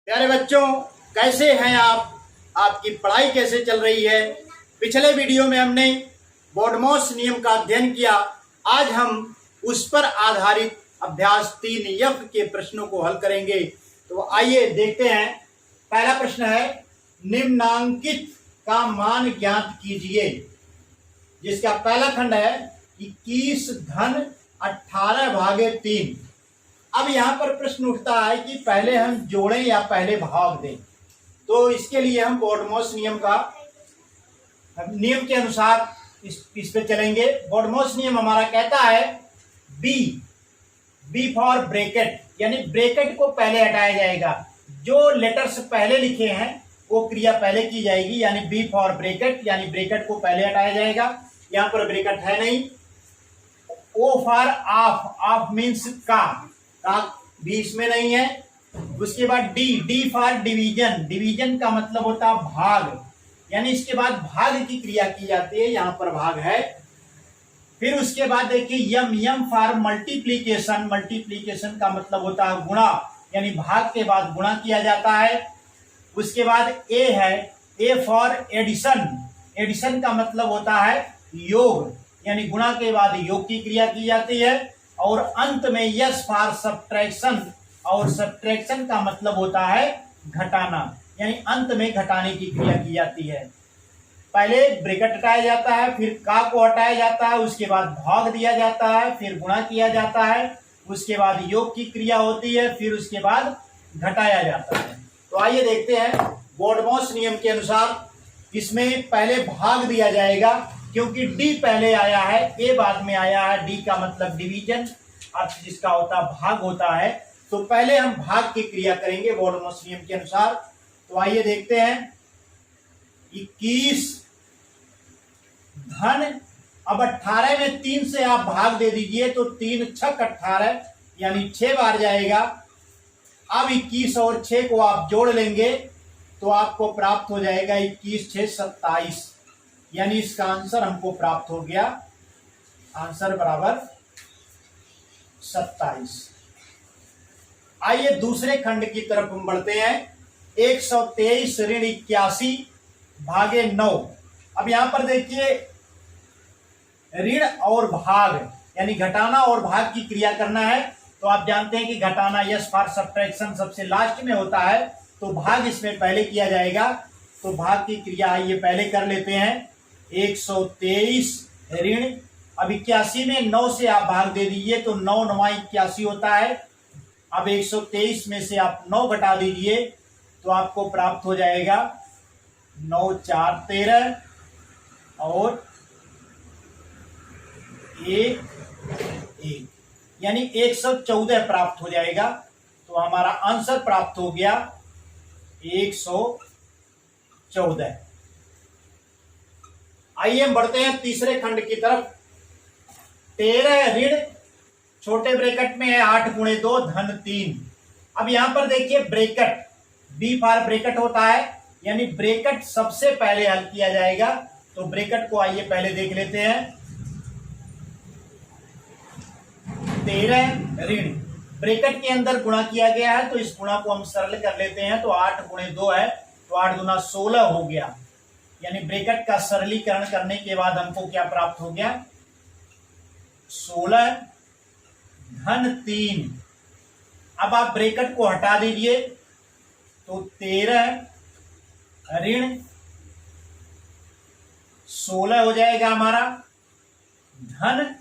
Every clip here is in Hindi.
प्यारे बच्चों, कैसे हैं आप? आपकी पढ़ाई कैसे चल रही है? पिछले वीडियो में हमने बोडमॉस नियम का अध्ययन किया। आज हम उस पर आधारित अभ्यास 3 यफ के प्रश्नों को हल करेंगे। तो आइए देखते हैं। पहला प्रश्न है, निम्नांकित का मान ज्ञात कीजिए। जिसका पहला खंड है 21 धन 18/3। अब यहां पर प्रश्न उठता है कि पहले हम जोड़ें या पहले भाग दें। तो इसके लिए हम बोडमॉस नियम के अनुसार इस पे चलेंगे। बोडमॉस नियम हमारा कहता है बी फॉर ब्रैकेट, यानी ब्रैकेट को पहले हटाया जाएगा। जो लेटर्स पहले लिखे हैं वो क्रिया पहले की जाएगी, यानी बी फॉर ब्रैकेट, यानी ब्रैकेट को पहले हटाया जाएगा। यहां पर ब्रैकेट है नहीं। ओ फॉर ऑफ मीन्स का भी इसमें नहीं है। उसके बाद डी फॉर डिवीजन, डिवीजन का मतलब होता है भाग, यानी इसके बाद भाग की क्रिया की जाती है, यहां पर भाग है। फिर उसके बाद देखिए यम फॉर मल्टीप्लीकेशन, मल्टीप्लीकेशन का मतलब होता है गुणा, यानी भाग के बाद गुणा किया जाता है। उसके बाद ए है, ए फॉर एडिशन, एडिशन का मतलब होता है योग, यानी गुणा के बाद योग की क्रिया की जाती है। और अंत में यस फॉर सब्ट्रैक्शन, और सब्ट्रैक्शन का मतलब होता है घटाना, यानी अंत में घटाने की क्रिया की जाती है। पहले ब्रैकेट हटाया जाता है, फिर का को हटाया जाता है, उसके बाद भाग दिया जाता है, फिर गुणा किया जाता है, उसके बाद योग की क्रिया होती है, फिर उसके बाद घटाया जाता है। तो आइए देखते हैं। बोडमॉस नियम के अनुसार इसमें पहले भाग दिया जाएगा, क्योंकि डी पहले आया है, ए बाद में आया है। डी का मतलब डिवीजन, अर्थ जिसका होता भाग होता है। तो पहले हम भाग की क्रिया करेंगे बोडमॉस नियम के अनुसार। तो आइए देखते हैं। 21 धन, अब 18 में 3 से आप भाग दे दीजिए तो 3 छक 18, यानी 6 बार जाएगा। अब 21 और 6 को आप जोड़ लेंगे तो आपको प्राप्त हो जाएगा 21 6 27, यानी इसका आंसर हमको प्राप्त हो गया, आंसर बराबर 27। आइए दूसरे खंड की तरफ हम बढ़ते हैं। 123 ऋण 81 भागे 9। अब यहां पर देखिए ऋण और भाग, यानी घटाना और भाग की क्रिया करना है। तो आप जानते हैं कि घटाना यस फॉर सब्ट्रैक्शन सबसे लास्ट में होता है, तो भाग इसमें पहले किया जाएगा। तो भाग की क्रिया आइए पहले कर लेते हैं। 123 ऋण, अब 81 में 9 से आप भाग दे दीजिए तो 9 9 81 होता है। अब 123 में से आप 9 घटा दीजिए तो आपको प्राप्त हो जाएगा 9 4 13 और 1 1, यानी 114 प्राप्त हो जाएगा। तो हमारा आंसर प्राप्त हो गया 114। आइए हम बढ़ते हैं तीसरे खंड की तरफ। 13 ऋण, छोटे ब्रैकेट में है 8 × 2 धन 3। अब यहां पर देखिए ब्रैकेट, बी फॉर ब्रैकेट होता है, यानी ब्रैकेट सबसे पहले हल किया जाएगा। तो ब्रैकेट को आइए पहले देख लेते हैं। 13 ऋण, ब्रैकेट के अंदर गुणा किया गया है, तो इस गुणा को हम सरल कर लेते हैं। तो 8 × 2 है, तो 8 दूना 16 हो गया, यानी ब्रैकेट का सरलीकरण करने के बाद हमको क्या प्राप्त हो गया, 16 धन 3। अब आप ब्रैकेट को हटा दीजिए तो 13 ऋण 16 हो जाएगा हमारा, धन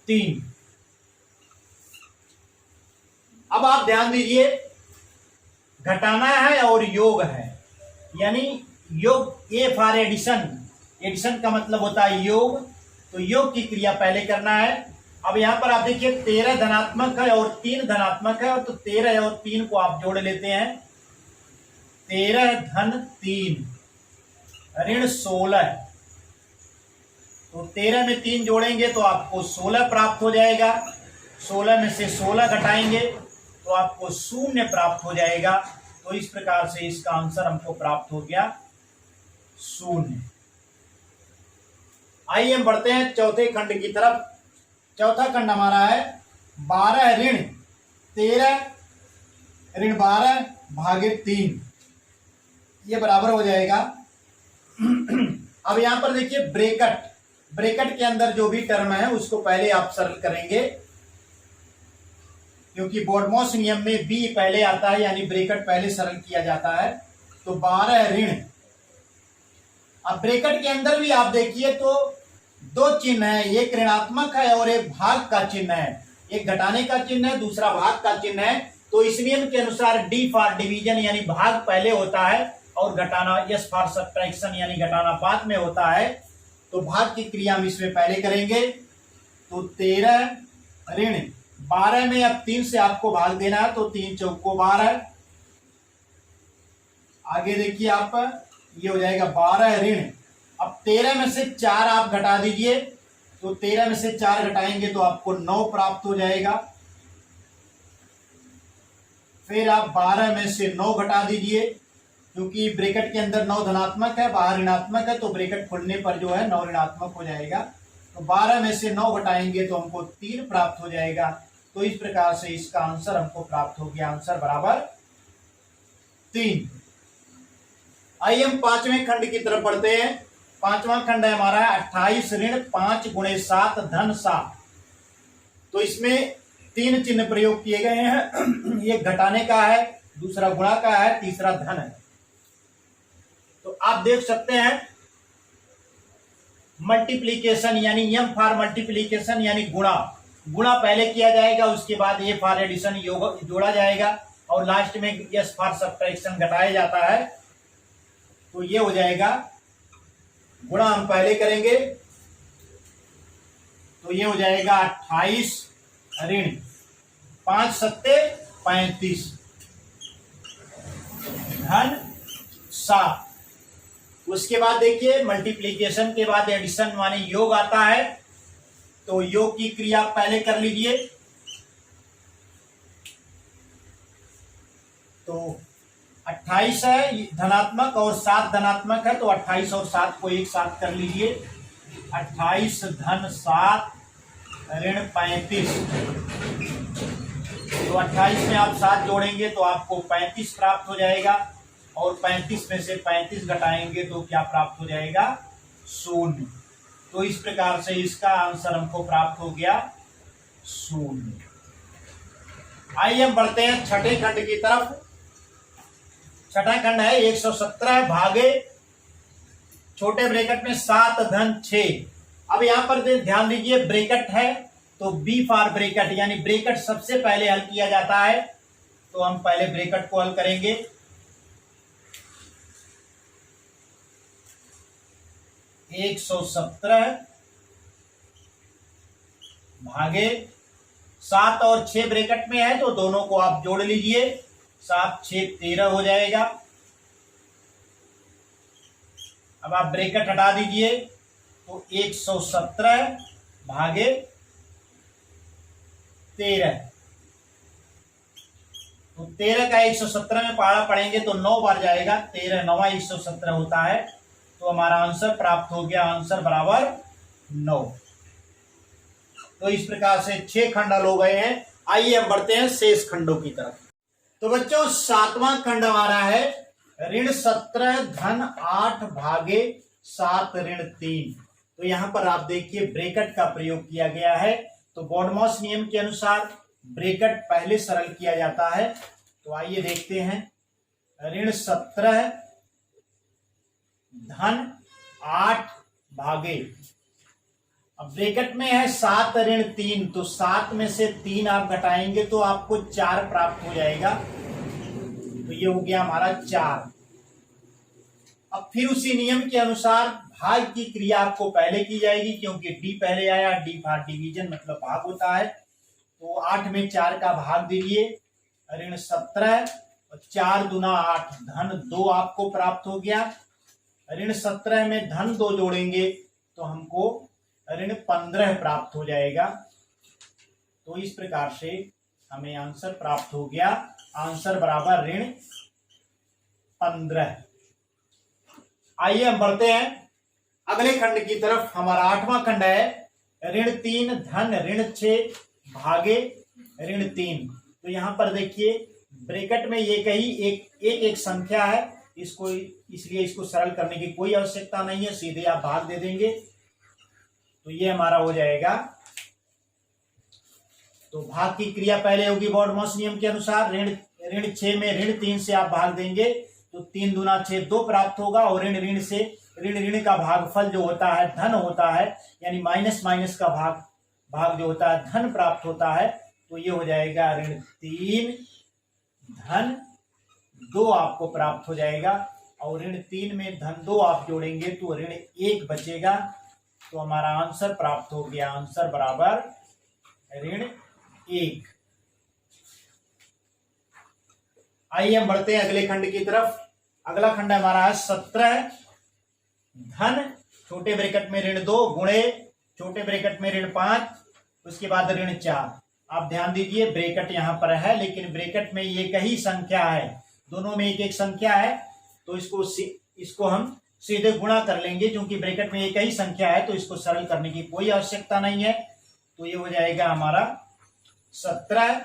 3। अब आप ध्यान दीजिए, घटाना है और योग है, यानी योग ए फॉर एडिशन, एडिशन का मतलब होता है योग, तो योग की क्रिया पहले करना है। अब यहां पर आप देखिए 13 धनात्मक है और 3 धनात्मक है, तो 13 और 3 को आप जोड़ लेते हैं। 13 धन 3 ऋण 16, तो 13 में 3 जोड़ेंगे तो आपको 16 प्राप्त हो जाएगा। 16 में से 16 घटाएंगे तो आपको 0 प्राप्त हो जाएगा। तो इस प्रकार से इसका आंसर हमको प्राप्त हो गया 0। आइए हम बढ़ते हैं चौथे खंड की तरफ। चौथा खंड हमारा है 12 ऋण 13 ऋण 12 भागे 3, ये बराबर हो जाएगा। अब यहां पर देखिए ब्रेकेट के अंदर जो भी टर्म है उसको पहले आप सरल करेंगे, क्योंकि बोर्डमॉस नियम में बी पहले आता है, यानी ब्रेकेट पहले सरल किया जाता है। तो 12 ऋण, अब ब्रेकेट के अंदर भी आप देखिए तो दो चिन्ह है, एक ऋणात्मक है और एक भाग का चिन्ह है, एक घटाने का चिन्ह है, दूसरा भाग का चिन्ह है। तो इस नियम के अनुसार डी फॉर डिवीजन यानी भाग पहले होता है और घटाना एस फॉर सब्ट्रैक्शन यानी घटाना बाद में होता है। तो भाग की क्रिया हम इसमें पहले करेंगे। तो 13 ऋण 12 में अब 3 से आपको भाग देना है, तो 3 चौको 12। आगे देखिए आप, ये हो जाएगा 12 ऋण, अब 13 में से 4 आप घटा दीजिए, तो 13 में से 4 घटाएंगे तो आपको 9 प्राप्त हो जाएगा। फिर आप 12 में से 9 घटा दीजिए, क्योंकि ब्रैकेट के अंदर 9 धनात्मक है, बाहर ऋणात्मक है, तो ब्रैकेट खोलने पर जो है 9 ऋणात्मक हो जाएगा। तो 12 में से 9 घटाएंगे तो हमको 3 प्राप्त हो जाएगा। तो इस प्रकार से इसका आंसर हमको प्राप्त हो गया, आंसर बराबर 3। आइए हम 5वें खंड की तरफ बढ़ते हैं। 5वां खंड है हमारा 28 ऋण 5 गुणे 7 धन 7। तो इसमें 3 चिन्ह प्रयोग किए गए हैं, एक घटाने का है, दूसरा गुणा का है, तीसरा धन है। तो आप देख सकते हैं मल्टीप्लीकेशन यानी एम फॉर मल्टीप्लीकेशन यानी गुणा पहले किया जाएगा, उसके बाद ए फॉर एडिशन योग जोड़ा जाएगा और लास्ट में एस फॉर सब्ट्रैक्शन घटाया जाता है। तो ये हो जाएगा, गुणा हम पहले करेंगे, तो ये हो जाएगा 28 ऋण 5 सत्ते 35 धन 7। उसके बाद देखिए मल्टीप्लीकेशन के बाद एडिशन माने योग आता है, तो योग की क्रिया पहले कर लीजिए। तो 28 है धनात्मक और 7 धनात्मक है, तो 28 और 7 को एक साथ कर लीजिए। 28 धन 7 ऋण 35, तो 28 में आप 7 जोड़ेंगे तो आपको 35 प्राप्त हो जाएगा और 35 में से 35 घटाएंगे तो क्या प्राप्त हो जाएगा, 0। तो इस प्रकार से इसका आंसर हमको प्राप्त हो गया 0। आइए हम बढ़ते हैं छठे खंड की तरफ। छठा खंड है 117 भागे छोटे ब्रैकेट में 7 धन 6। अब यहां पर ध्यान दीजिए ब्रैकेट है तो बी फॉर ब्रैकेट यानी ब्रैकेट सबसे पहले हल किया जाता है। तो हम पहले ब्रैकेट को हल करेंगे। 117 भागे 7 और 6 ब्रैकेट में है तो दोनों को आप जोड़ लीजिए। 7 6 13 हो जाएगा। अब आप ब्रैकेट हटा दीजिए तो 117 भागे 13, तो 13 का 117 में पहाड़ा पढ़ेंगे तो 9 बार जाएगा। 13 9 117 होता है। तो हमारा आंसर प्राप्त हो गया, आंसर बराबर 9। तो इस प्रकार से 6 खंड हल हो गए हैं। आइए हम बढ़ते हैं शेष खंडों की तरफ। तो बच्चों 7वां खंड हमारा है ऋण 17 धन 8 भागे 7 ऋण 3। तो यहां पर आप देखिए ब्रैकेट का प्रयोग किया गया है। तो बॉडमॉस नियम के अनुसार ब्रैकेट पहले सरल किया जाता है। तो आइए देखते हैं ऋण 17 धन 8 भागे, अब ब्रैकेट में है 7 ऋण 3, तो 7 में से 3 आप घटाएंगे तो आपको 4 प्राप्त हो जाएगा। तो ये हो गया हमारा 4। अब फिर उसी नियम के अनुसार भाग की क्रिया आपको पहले की जाएगी, क्योंकि डी पहले आया। डी फॉर डिवीजन मतलब भाग होता है। तो 8 में 4 का भाग दीजिए, ऋण 17 और 4 दूना 8 धन 2 आपको प्राप्त हो गया। ऋण 17 में धन 2 जोड़ेंगे तो हमको ऋण 15 प्राप्त हो जाएगा। तो इस प्रकार से हमें आंसर प्राप्त हो गया, आंसर बराबर ऋण 15। आइए हम बढ़ते हैं अगले खंड की तरफ। हमारा 8वां खंड है ऋण 3 धन ऋण 6 भागे ऋण 3। तो यहां पर देखिए ब्रैकेट में ये कही एक संख्या है, इसको इसलिए इसको सरल करने की कोई आवश्यकता नहीं है, सीधे आप भाग दे देंगे तो ये हमारा हो जाएगा। तो भाग की क्रिया पहले होगी बॉडमॉस नियम के अनुसार, ऋण 6 में ऋण 3 से आप भाग देंगे तो 3 दूना 6 2 प्राप्त होगा, और ऋण ऋण से ऋण का भागफल जो होता है धन होता है, यानी माइनस माइनस का भाग जो होता है धन प्राप्त होता है। तो ये हो जाएगा ऋण 3 धन 2 आपको प्राप्त हो जाएगा, और ऋण 3 में धन 2 आप जोड़ेंगे तो ऋण 1 बचेगा। तो हमारा आंसर प्राप्त हो गया, आंसर बराबर ऋण 1। आइए हम बढ़ते हैं अगले खंड की तरफ। अगला खंड हमारा है 17 धन छोटे ब्रैकेट में ऋण 2 गुणे छोटे ब्रैकेट में ऋण 5, उसके बाद ऋण 4। आप ध्यान दीजिए ब्रैकेट यहां पर है, लेकिन ब्रैकेट में एक ही संख्या है, दोनों में एक एक संख्या है, तो इसको हम सीधे गुणा कर लेंगे, क्योंकि ब्रैकेट में एक ही संख्या है तो इसको सरल करने की कोई आवश्यकता नहीं है। तो ये हो जाएगा हमारा 17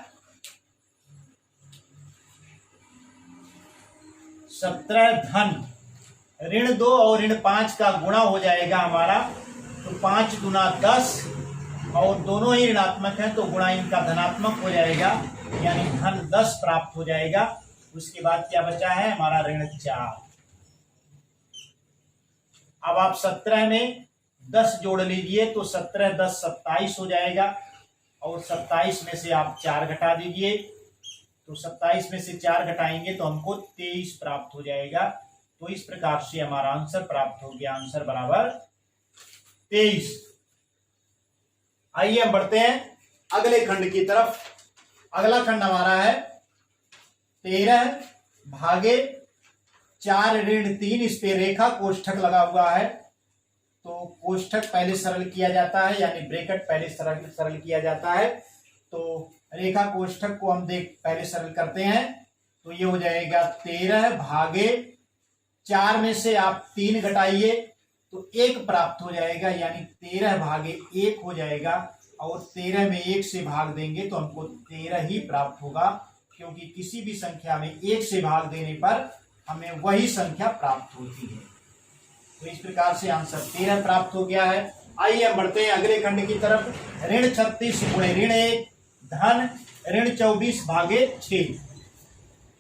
धन ऋण 2 और ऋण 5 का गुणा हो जाएगा हमारा, तो 5 दूना 10, और दोनों ही ऋणात्मक हैं तो गुणा इनका धनात्मक हो जाएगा, यानी धन 10 प्राप्त हो जाएगा। उसके बाद क्या बचा है हमारा ऋण 4। अब आप 17 में 10 जोड़ लीजिए तो 17 10 27 हो जाएगा, और 27 में से आप 4 घटा दीजिए, तो 27 में से 4 घटाएंगे तो हमको 23 प्राप्त हो जाएगा। तो इस प्रकार से हमारा आंसर प्राप्त हो गया, आंसर बराबर 23। आइए हम बढ़ते हैं अगले खंड की तरफ। अगला खंड हमारा है 13 भागे 4 ऋण 3। इस पे रेखा कोष्ठक लगा हुआ है, तो कोष्ठक पहले सरल किया जाता है, यानी ब्रैकेट पहले सरल किया जाता है। तो रेखा कोष्ठक को हम पहले सरल करते हैं, तो ये हो जाएगा 13 भागे 4 में से आप 3 घटाइए तो 1 प्राप्त हो जाएगा, यानी 13 भागे 1 हो जाएगा, और 13 में 1 से भाग देंगे तो हमको 13 ही प्राप्त होगा, क्योंकि किसी भी संख्या में 1 से भाग देने पर हमें वही संख्या प्राप्त होती है। तो इस प्रकार से आंसर 13 प्राप्त हो गया है। आइए हम बढ़ते हैं अगले खंड की तरफ। ऋण 36 गुणे ऋण 1 धन ऋण 24 भागे 6।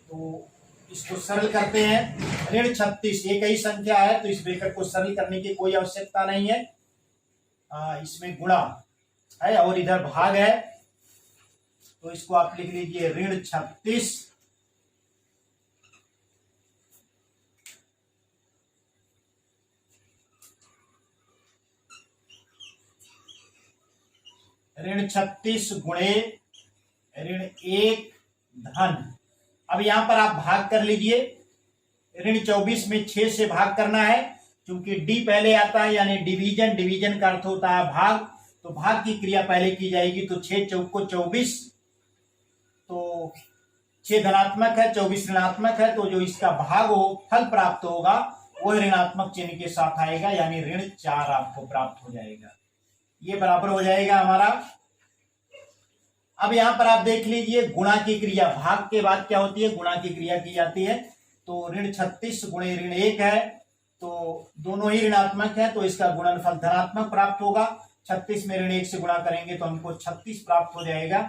तो इसको सरल करते हैं। ऋण 36 एक ही संख्या है, तो इस ब्रैकेट को सरल करने की कोई आवश्यकता नहीं है, इसमें गुणा है और इधर भाग है, तो इसको आप लिख लीजिए ऋण 36 गुणे ऋण 1 धन। अब यहां पर आप भाग कर लीजिए। ऋण 24 में 6 से भाग करना है, क्योंकि डी पहले आता है, यानी डिवीजन का अर्थ होता है भाग, तो भाग की क्रिया पहले की जाएगी। तो 6 चौक को 24, तो 6 धनात्मक है 24 ऋणात्मक है, तो जो इसका भाग हो फल प्राप्त होगा वह ऋणात्मक चिन्ह के साथ आएगा, यानी ऋण 4 आपको प्राप्त हो जाएगा। ये बराबर हो जाएगा हमारा। अब यहां पर आप देख लीजिए गुणा की क्रिया, भाग के बाद क्या होती है, गुणा की क्रिया की जाती है। तो ऋण 36 गुणे ऋण 1 है, तो दोनों ही ऋणात्मक है, तो इसका गुणनफल धनात्मक प्राप्त होगा। 36 में ऋण 1 से गुणा करेंगे तो हमको 36 प्राप्त हो जाएगा,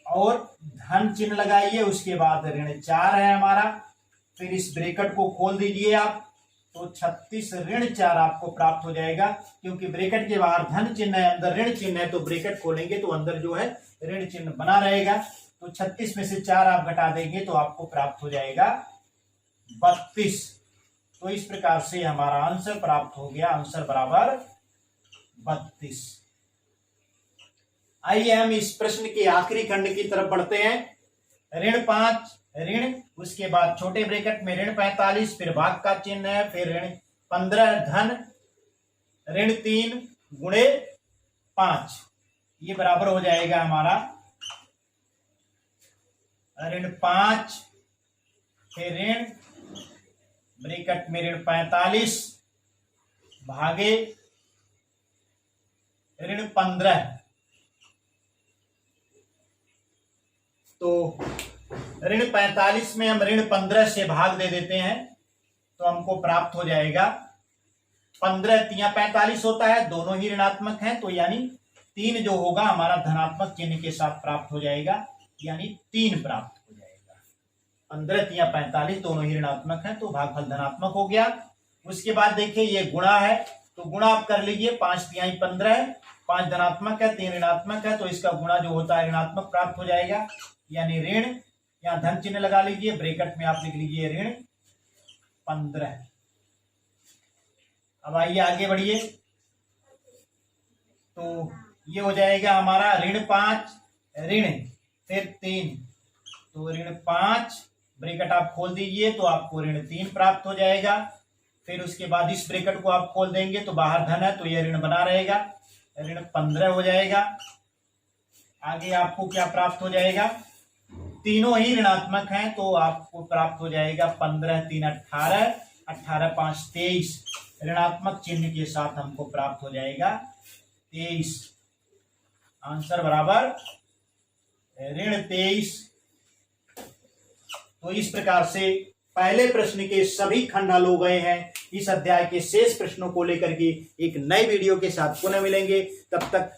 और धन चिन्ह लगाइए। उसके बाद ऋण 4 है हमारा, फिर इस ब्रैकेट को खोल दीजिए आप, तो 36 ऋण 4 आपको प्राप्त हो जाएगा, क्योंकि ब्रैकेट के बाहर धन चिन्ह है, अंदर ऋण चिन्ह है, तो ब्रैकेट खोलेंगे तो अंदर जो है ऋण चिन्ह बना रहेगा। तो 36 में से 4 आप घटा देंगे तो आपको प्राप्त हो जाएगा 32। तो इस प्रकार से हमारा आंसर प्राप्त हो गया, आंसर बराबर 32। आइए हम इस प्रश्न के आखिरी खंड की तरफ बढ़ते हैं। ऋण 5 ऋण, उसके बाद छोटे ब्रैकेट में ऋण 45, फिर भाग का चिन्ह है, फिर ऋण 15 धन ऋण 3 गुणे 5। ये बराबर हो जाएगा हमारा ऋण 5, फिर ऋण ब्रैकेट में ऋण 45 भागे ऋण 15। तो ऋण 45 में हम ऋण 15 से भाग दे देते हैं तो हमको प्राप्त हो जाएगा 15 तिया 45 होता है, दोनों ही ऋणात्मक हैं, तो यानी 3 जो होगा हमारा धनात्मक चिन्ह के साथ प्राप्त हो जाएगा, यानी 3 प्राप्त हो जाएगा। 15 तिया 45 दोनों ही ऋणात्मक हैं तो भागफल धनात्मक हो गया। उसके बाद देखिए ये गुणा है, तो गुणा आप कर लीजिए, 5 तिहाई 15 है, 5 धनात्मक है, 3 ऋणात्मक है, तो इसका गुणा जो होता है ऋणात्मक प्राप्त हो जाएगा, यानी ऋण, यहाँ धन चिन्ह लगा लीजिए, ब्रैकेट में आप लिख लीजिए ऋण 15। अब आइए आगे बढ़िए, तो ये हो जाएगा हमारा ऋण 5 ऋण फिर 3, तो ऋण 5 ब्रैकेट आप खोल दीजिए तो आपको ऋण 3 प्राप्त हो जाएगा। फिर उसके बाद इस ब्रैकेट को आप खोल देंगे तो बाहर धन है तो ये ऋण बना रहेगा, ऋण 15 हो जाएगा। आगे आपको क्या प्राप्त हो जाएगा, तीनों ही ऋणात्मक हैं तो आपको प्राप्त हो जाएगा 15 3 18, 18 5 23, ऋणात्मक चिन्ह के साथ हमको प्राप्त हो जाएगा 23। आंसर बराबर ऋण 23। तो इस प्रकार से पहले प्रश्न के सभी खंड हल हो गए हैं। इस अध्याय के शेष प्रश्नों को लेकर के एक नए वीडियो के साथ पुनः मिलेंगे, तब तक